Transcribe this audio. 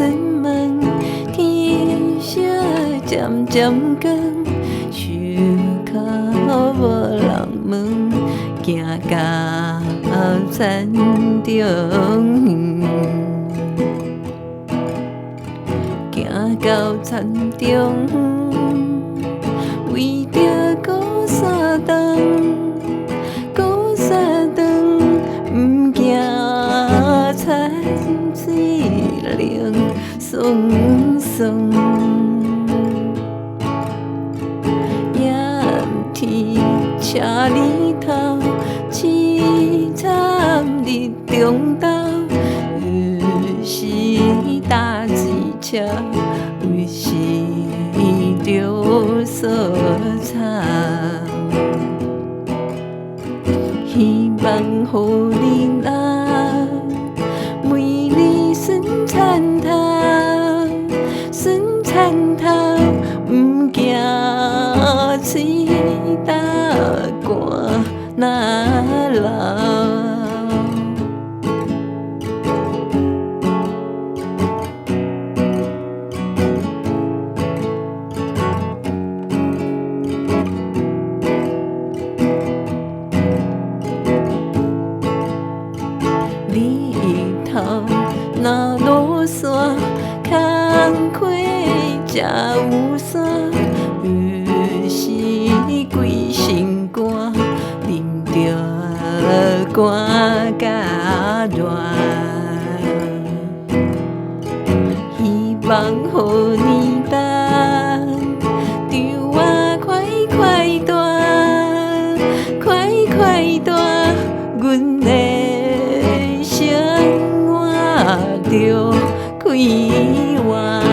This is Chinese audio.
出门，天色渐渐光，树脚无人问，行到田中。行到田中，为着高山长，高山长，不惊田水冷爽爽。夜天车日头，凄惨日中昼。有时搭一车，有时着扫草。希望予你啊，每日顺田头，顺田头，不惊嘴焦寒那流。日头若落山，空溪才有伞。有时规身汗，淋着汗甲热。希望予你担，丈啊快快大，快快大，阮的生活着开活。